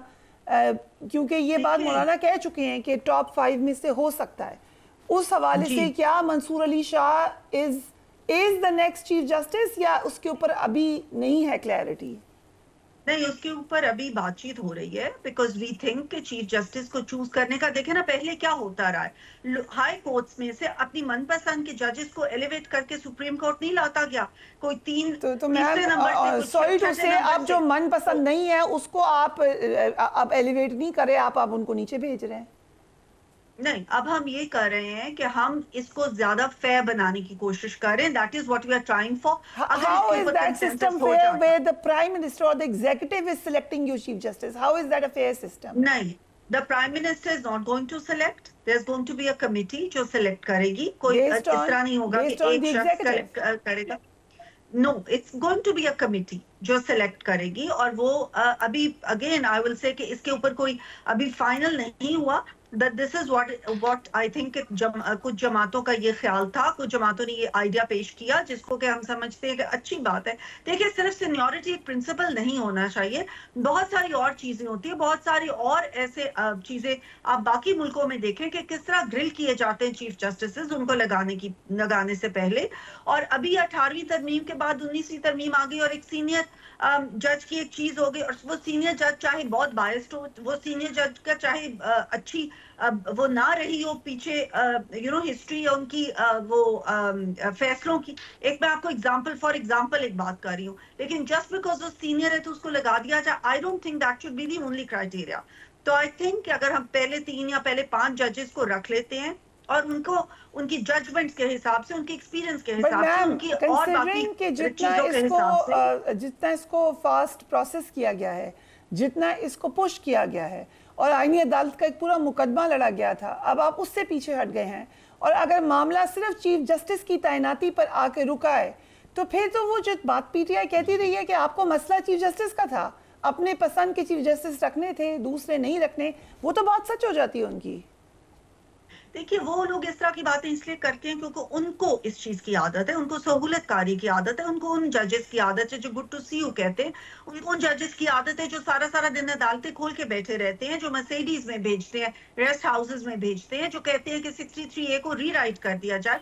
[SPEAKER 2] کیونکہ یہ بات مولانا کہہ چکے ہیں کہ ٹاپ 5 میں سے ہو سکتا ہے. اس حوالے سے کیا منصور علی شاہ از the next چیف جسٹس, یا اس کے اوپر ابھی نہیں ہے کلیئرٹی؟
[SPEAKER 6] نہیں, اس کے اوپر ابھی بات چیت ہو رہی ہے, بیکاز وی تھنک کہ چیف جسٹس کو چوز کرنے کا, دیکھیں نا پہلے کیا ہوتا رہا ہے, ہائی کورٹس میں سے اپنی من پسند کے ججز کو ایلیویٹ کر کے سپریم کورٹ نہیں لاتا گیا. کوئی تیسرے نمبر سے,
[SPEAKER 2] سوری ٹو سے, آپ جو من پسند نہیں ہے اس کو آپ اب ایلیویٹ نہیں کرے, آپ ان کو نیچے بھیج رہے ہیں.
[SPEAKER 6] نہیں, اب ہم یہ کر رہے ہیں کہ ہم اس کو زیادہ فیئر بنانے کی کوشش کر رہے ہیں. That is what we are trying for.
[SPEAKER 2] How is that system fair where the Prime Minister or the Executive is selecting your Chief Justice? How is that a fair system?
[SPEAKER 6] نہیں, the Prime Minister is not going to select. There's going to be a committee جو select کرے گی. کوئی اس طرح نہیں ہوگا کہ ایک شخص select کرے گا. No, it's going to be a committee جو select کرے گی, اور وہ ابھی again I will say کہ اس کے اوپر کوئی ابھی final نہیں ہوا. That this is what I think کچھ جماعتوں کا یہ خیال تھا, کچھ جماعتوں نے یہ آئیڈیا پیش کیا جس کو کہ ہم سمجھتے ہیں کہ اچھی بات ہے. دیکھیں, صرف سینیورٹی ایک پرنسپل نہیں ہونا چاہیے, بہت ساری اور چیزیں ہوتی ہیں, بہت ساری اور ایسے چیزیں آپ باقی ملکوں میں دیکھیں کہ کس طرح گرل کیے جاتے ہیں چیف جسٹسز ان کو لگانے سے پہلے. اور ابھی 18ویں ترمیم کے بعد 19ویں ترمیم آ گئی اور ایک سینئر جج کی ایک چیز ہو گئی, اور وہ سینئر جج چاہے بہت بائسڈ ہو, وہ سینئر جج کا چاہے اچھی وہ نہ رہی ہو پیچھے ہسٹری ان کی وہ فیصلوں کی. ایک میں آپ کو فار ایگزامپل ایک بات کر رہی ہوں, لیکن جسٹ بیکاز وہ سینئر ہے تو اس کو لگا دیا جائے, I don't think that should be the only criteria. تو آئی تھنک کہ اگر ہم پہلے 3 یا پہلے 5 ججز کو رکھ لیتے ہیں اور ان کو ان کی ججمنٹ کے حساب سے, ان کی ایکسپیرینس کے حساب سے, ان کی اور باقی چیزوں کے حساب سے,
[SPEAKER 2] جتنا اس کو فاسٹ پروسیس کیا گیا ہے, جتنا اس کو پش کیا گیا ہے, اور آئینی عدالت کا ایک پورا مقدمہ لڑا گیا تھا, اب آپ اس سے پیچھے ہٹ گئے ہیں. اور اگر معاملہ صرف چیف جسٹس کی تعیناتی پر آ کے رکا ہے, تو پھر تو وہ جو بات پی ٹی آئی کہتی رہی ہے کہ آپ کو مسئلہ چیف جسٹس کا تھا, اپنے پسند کے چیف جسٹس رکھنے تھے, دوسرے نہیں رکھنے, وہ تو بات سچ ہو جاتی ہے ان کی.
[SPEAKER 6] دیکھیے وہ لوگ اس طرح کی باتیں اس لیے کرتے ہیں کیونکہ ان کو اس چیز کی عادت ہے, ان کو سہولت کاری کی عادت ہے, ان کو ان ججز کی عادت ہے جو گڈ ٹو سی یو کہتے ہیں, ان کو ان ججز کی عادت ہے جو سارا دن عدالتیں کھول کے بیٹھے رہتے ہیں, جو مرسیڈیز میں بھیجتے ہیں, ریسٹ ہاؤسز میں بھیجتے ہیں, جو کہتے ہیں کہ 63A کو ری رائٹ کر دیا جائے.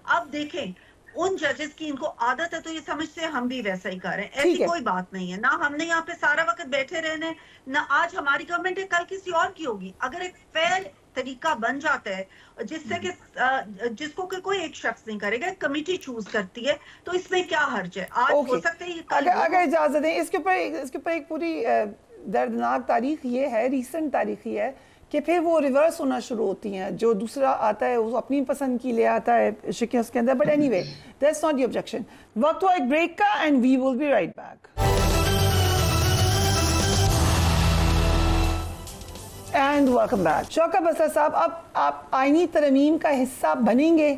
[SPEAKER 6] اب دیکھیں ان ججز کی ان کو عادت ہے تو یہ سمجھتے ہیں ہم بھی ویسا ہی کر رہے ہیں. ایسی کوئی بات نہیں ہے, نہ ہم نے یہاں پہ سارا وقت بیٹھے رہنے, نہ آج ہماری گورنمنٹ ہے کل کسی اور کی ہوگی. اگر ایک فیئر طریقہ بن جاتا ہے جس سے کہ جس کو کہ کوئی ایک شخص نہیں کرے گا, ایک کمیٹی چوز کرتی ہے, تو اس میں کیا حرج ہے؟ آج ہو سکتا ہے یہ
[SPEAKER 2] اگر اجازت دیں اس کے اوپر ایک پوری دردناک تاریخ یہ ہے, ریسنٹ تاریخ یہ ہے کہ پھر وہ ریورس ہونا شروع ہوتی ہیں, جو دوسرا آتا ہے وہ اپنی پسند کی لے آتا ہے شکیں اس کے اندر. But anyway that's not the objection. وقت ہوا ایک بریک کا and we will be right back. And welcome back. Shaukat Basra صاحب, اب آپ آئینی ترمیم کا حصہ بنیں گے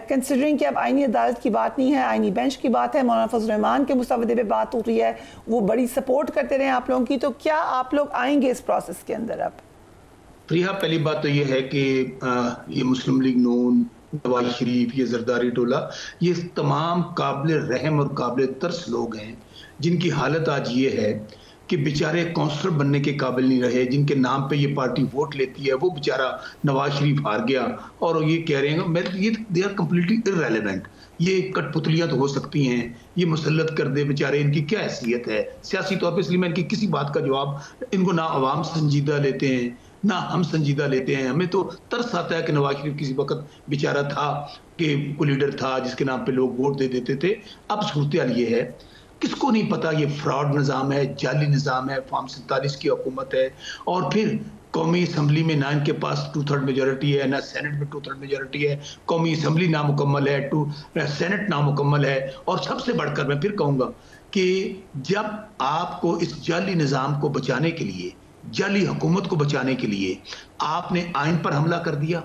[SPEAKER 2] کنسیڈرنگ کہ اب آئینی عدالت کی بات نہیں ہے, آئینی بینچ کی بات ہے, مولانا فضل الرحمان کے مسودے پہ بات ہو رہی ہے, وہ بڑی سپورٹ کرتے رہے آپ لوگوں کی, تو کیا آپ لوگ آئیں گے اس پروسیس کے اندر؟ اب
[SPEAKER 7] فریحہ, پہلی بات تو یہ ہے کہ یہ مسلم لیگ نون, نواز شریف, یہ زرداری ٹولہ, یہ تمام قابل رحم اور قابل ترس لوگ ہیں جن کی حالت آج یہ ہے کہ بیچارے کونسلر بننے کے قابل نہیں رہے, جن کے نام پہ یہ پارٹی ووٹ لیتی ہے. وہ بیچارہ نواز شریف ہار گیا اور یہ کہہ رہے ہیں دے آر کمپلیٹلی ارریلیونٹ. یہ کٹ پتلیاں تو ہو سکتی ہیں, یہ مسلط کر دے بیچارے, ان کی کیا حیثیت ہے سیاسی طور پہ, اس لیے میں ان کی کسی بات کا جواب, ان کو نہ عوام سنجیدہ لیتے ہیں نہ ہم سنجیدہ لیتے ہیں. ہمیں تو ترس آتا ہے کہ نواز شریف کسی وقت بیچارہ تھا کہ کوئی لیڈر تھا جس کے نام پہ لوگ ووٹ دے دیتے تھے. اب صورتحال یہ ہے, کس کو نہیں پتا یہ فراڈ نظام ہے, جعلی نظام ہے, فارم 47 کی حکومت ہے, اور پھر قومی اسمبلی میں نہ ان کے پاس 2/3 میجورٹی ہے, نہ سینٹ میں 2/3 میجورٹی ہے, قومی اسمبلی نامکمل ہے, سینٹ نامکمل ہے. اور سب سے بڑھ کر میں پھر کہوں گا کہ جب آپ کو اس جعلی نظام کو بچانے کے لیے, جعلی حکومت کو بچانے کے لیے آپ نے آئین پر حملہ کر دیا,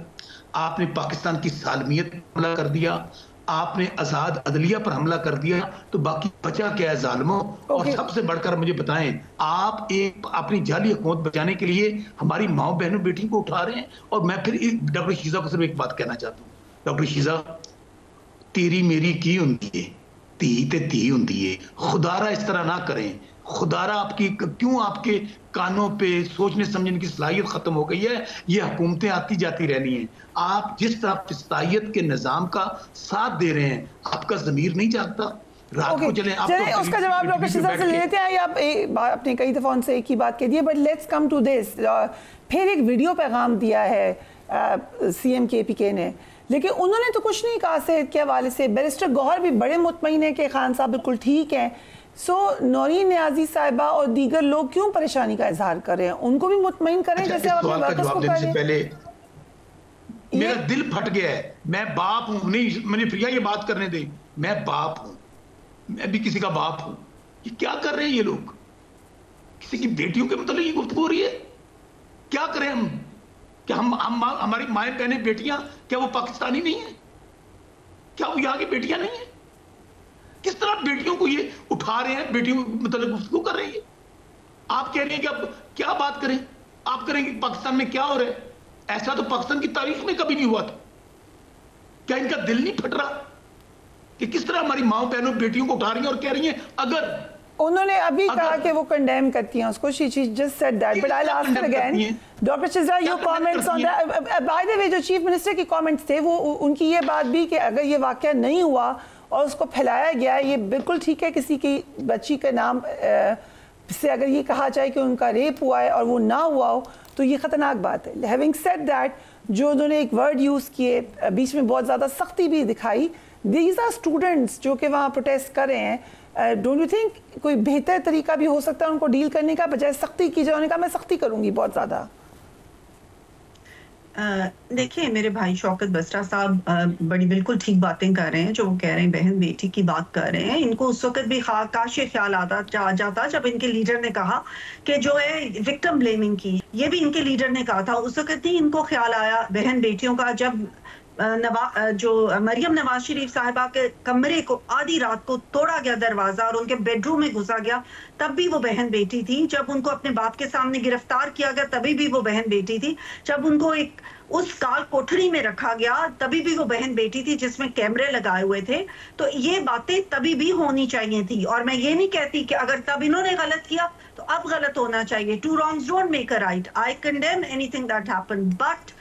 [SPEAKER 7] آپ نے پاکستان کی سالمیت پر حملہ کر دیا, آپ نے آزاد عدلیہ پر حملہ کر دیا, تو باقی بچا کیا ہے ظالموں؟ اور سب سے بڑھ کر مجھے بتائیں, آپ ایک اپنی جعلی حکومت بچانے کے لیے ہماری ماؤں بہنوں بیٹیوں کو اٹھا رہے ہیں. اور میں پھر ڈاکٹر شیزہ کو صرف ایک بات کہنا چاہتا ہوں, ڈاکٹر شیزہ تیری میری کی ہوندی ہے, تھی تے تھی ہوندی ہے, خدا را اس طرح نہ کریں. خدا را آپ کی کیوں آپ کے کانوں پہ سوچنے سمجھنے کی صلاحیت ختم ہو گئی ہے؟ یہ حکومتیں آتی جاتی رہنی ہیں. آپ جس طرح فسطائیت کے نظام کا ساتھ دے رہے ہیں, آپ کا ضمیر نہیں جاگتا؟ رات کو چلیں آپ
[SPEAKER 2] اس کا جواب ڈاکٹر شیزہ سے لیتے ہیں. آپ نے کئی دفعہ ان سے ایک ہی بات کہہ دی ہے, but let's come to this. پھر ایک ویڈیو پیغام دیا ہے سی ایم کے پی کے نے, لیکن انہوں نے تو کچھ نہیں کہا صحت کے حوالے سے. بیرسٹر گوہر بھی بڑے مطمئن ہیں کہ خان صاحب بالکل ٹھیک ہیں. سو نورین نیازی صاحبہ اور دیگر لوگ کیوں پریشانی کا اظہار کر رہے ہیں؟ ان کو بھی مطمئن کریں جیسے آپ اپنے ورکرز کو کہہ رہے ہیں.
[SPEAKER 7] میرا دل پھٹ گیا ہے, میں باپ ہوں, نہیں میں نے فریحہ یہ بات کرنے دیں, میں باپ ہوں, میں بھی کسی کا باپ ہوں. یہ کیا کر رہے ہیں یہ لوگ؟ کسی کی بیٹیوں کے متعلق یہ گفتگو ہو رہی ہے. کیا کریں ہم؟ کیا ہماری مائیں بہنیں بیٹیاں کیا وہ پاکستانی نہیں ہیں؟ کیا وہ یہاں کی بیٹیاں نہیں ہیں؟ کس طرح بیٹیوں کو یہ اٹھا رہے ہیں, بیٹیوں کے متعلق گفتگو کر رہے ہیں؟ آپ کہہ رہے ہیں کہ اب کیا بات کریں؟ آپ کریں کہ پاکستان میں کیا ہو رہا ہے؟ ایسا تو پاکستان کی تاریخ میں کبھی نہیں ہوا تھا. کیا ان کا دل نہیں پھٹ رہا کہ کس طرح ہماری ماؤں بہنوں بیٹیوں کو اٹھا رہی ہیں اور کہہ رہی ہیں اگر
[SPEAKER 2] انہوں نے ابھی کہا کہ وہ کنڈیم کرتی ہیں اس کو. She just said that, but I'll ask her again. Dr. Shizra, your comments on that. By the way, جو چیف منسٹر کی کامنٹس تھے وہ ان کی یہ بات بھی کہ اگر یہ واقعہ نہیں ہوا اور اس کو پھیلایا گیا ہے, یہ بالکل ٹھیک ہے کسی کی بچی کے نام سے اگر یہ کہا جائے کہ ان کا ریپ ہوا ہے اور وہ نہ ہوا ہو تو یہ خطرناک بات ہے. Having said that, جو انہوں نے ایک ورڈ یوز کیے, بیچ میں بہت زیادہ سختی بھی دکھائی. These are students جو کہ وہاں پروٹیسٹ کر رہے ہیں. ڈونٹ یو تھنک کوئی بہتر طریقہ بھی ہو سکتا ہے ان کو ڈیل کرنے کا, بجائے سختی کی جائے؟ کا میں سختی کروں گی بہت زیادہ.
[SPEAKER 6] دیکھیں میرے بھائی شوکت بسرا صاحب بڑی بالکل ٹھیک باتیں کر رہے ہیں جو وہ کہہ رہے ہیں, بہن بیٹی کی بات کر رہے ہیں. ان کو اس وقت بھی کاش یہ خیال آ جاتا جب ان کے لیڈر نے کہا کہ جو ہے وکٹم بلیمنگ کی, یہ بھی ان کے لیڈر نے کہا تھا. اس وقت نہیں ان کو خیال آیا بہن بیٹیوں کا, جب جو مریم نواز شریف صاحبہ کے کمرے کو آدھی رات کو توڑا گیا دروازہ اور ان کے بیڈ روم میں گھسا گیا, تب بھی وہ بہن بیٹی تھی. جب ان کو اپنے باپ کے سامنے گرفتار کیا گیا تبھی بھی وہ بہن بیٹی تھی. جب ان کو ایک اس کال کوٹھڑی میں رکھا گیا، تبھی بھی وہ بہن بیٹی تھی جس میں کیمرے لگائے ہوئے تھے، تو یہ باتیں تبھی بھی ہونی چاہیے تھی. اور میں یہ نہیں کہتی کہ اگر تب انہوں نے غلط کیا تو اب غلط ہونا چاہیے. 2 wrongs don't make a right. I condemn anything that happened, but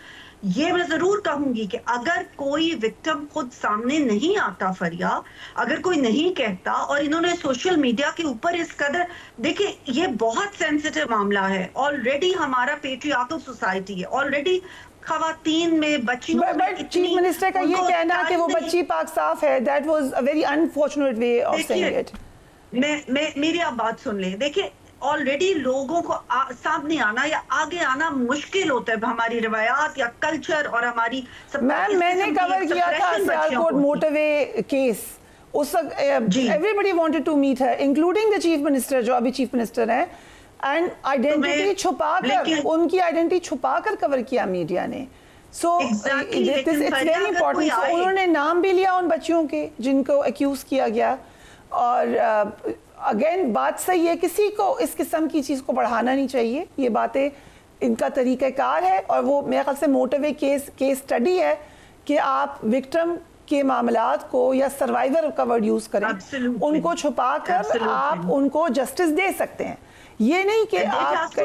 [SPEAKER 6] یہ میں ضرور کہوں گی کہ اگر کوئی وکٹم خود سامنے نہیں آتا فریا، اگر کوئی نہیں کہتا، اور انہوں نے سوشل میڈیا کے اوپر اس قدر، دیکھیں یہ بہت سینسیٹیو معاملہ ہے. آلریڈی ہمارا پیٹریارکل سوسائٹی ہے، آلریڈی خواتین میں بچیوں میں
[SPEAKER 2] چیف منسٹر کا یہ کہنا کہ وہ بچی پاک صاف ہے، that was a very unfortunate way of saying it.
[SPEAKER 6] میری آپ بات سن لیں. دیکھیں آلریڈی لوگوں کو سامنے آنا یا آگے آنا مشکل ہوتا ہے، ہماری روایات یا کلچر اور ہماری.
[SPEAKER 2] میم میں نے کور کیا تھا سیالکوٹ موٹر وے کیس، اس وقت everybody wanted to meet her including the chief minister جو ابھی چیف منسٹر ہیں، اینڈ آئیڈینٹی چھپا کر، ان کی آئیڈینٹی چھپا کر کور کیا میڈیا نے. So it's very important. انہوں نے نام بھی لیا ان بچیوں کے جن کو ایکیوز کیا گیا. اور اگین بات صحیح ہے، کسی کو اس قسم کی چیز کو بڑھانا نہیں چاہیے. یہ باتیں ان کا طریقہ کار ہے، اور وہ میرے خیال سے موٹر وے کیس اسٹڈی ہے کہ آپ وکٹم کے معاملات کو یا سروائیور کا ورڈ یوز کریں، ان کو چھپا کر آپ ان کو جسٹس دے سکتے ہیں. یہ نہیں کہ آپ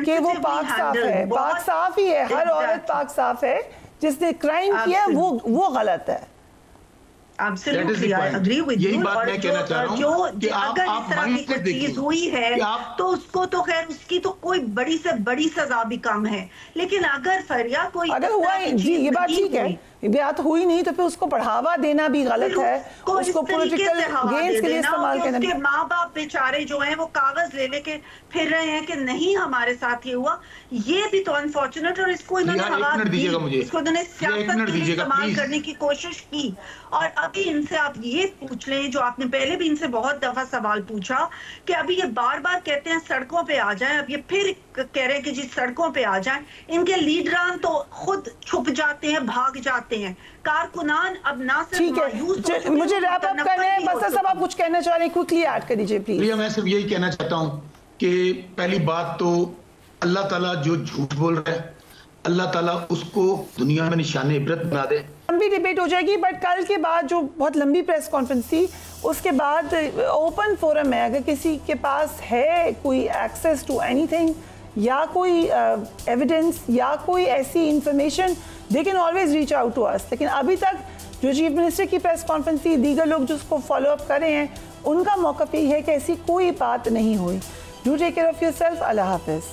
[SPEAKER 2] کہ وہ پاک صاف ہے. پاک صاف ہی ہے، ہر عورت پاک صاف ہے. جس نے کرائم کیا وہ غلط ہے.
[SPEAKER 6] Absolutely, I agree with you. اور جو اگر اس طرح کی کوئی چیز ہوئی ہے تو اس کو تو خیر اس کی تو کوئی بڑی سے بڑی سزا بھی کم ہے. لیکن اگر فریا کوئی
[SPEAKER 2] اگر ہوا، جی یہ بات ٹھیک ہے، بات ہوئی نہیں تو پھر اس کو بڑھاوا دینا بھی غلط ہے، اس کو پولیٹیکل گینز کے لیے استعمال کرنا.
[SPEAKER 6] اس کے ماں باپ بیچارے جو ہیں وہ کاغذ لے کے پھر رہے ہیں کہ نہیں ہمارے ساتھ یہ ہوا، یہ بھی تو انفارچونیٹ. اور اس کو انہوں نے ہوا دی، اس کو انہوں نے سیاست کے لیے استعمال کرنے کی کوشش کی. اور ابھی ان سے آپ یہ پوچھ لیں جو آپ نے پہلے بھی ان سے بہت دفعہ سوال پوچھا کہ ابھی یہ بار بار کہتے ہیں سڑکوں پہ آ جائیں، اب یہ پھر کہہ رہے ہیں کہ جی سڑکوں پہ آ جائیں. ان کے لیڈران تو خود چھپ جاتے ہیں، بھاگ جاتے ہیں. کارکنان اب نہ صرف مایوس،
[SPEAKER 2] مجھے ریپ اپ کرنا ہے بس. صاحب آپ کچھ کہنا چاہ رہے ہیں، کوئکلی ایڈ کر دیجیے پلیز.
[SPEAKER 7] میں صرف یہی کہنا چاہتا ہوں کہ پہلی بات تو اللہ تعالیٰ جو جھوٹ بول رہا ہے، اللہ تعالیٰ اس کو دنیا میں نشان عبرت بنا دے.
[SPEAKER 2] لمبی ڈیبیٹ ہو جائے گی، بٹ کل کے بعد جو بہت لمبی پریس کانفرنس تھی، اس کے بعد اوپن فورم ہے. اگر کسی کے پاس ہے کوئی ایکسیس ٹو اینی تھنگ یا کوئی ایویڈنس یا کوئی ایسی information, they can always reach out to us. لیکن ابھی تک جو چیف منسٹر کی پریس کانفرنس تھی، دیگر لوگ جو اس کو فالو اپ کر رہے ہیں، ان کا موقف یہ ہے کہ ایسی کوئی بات نہیں ہوئی. Do take care of yourself. اللہ حافظ.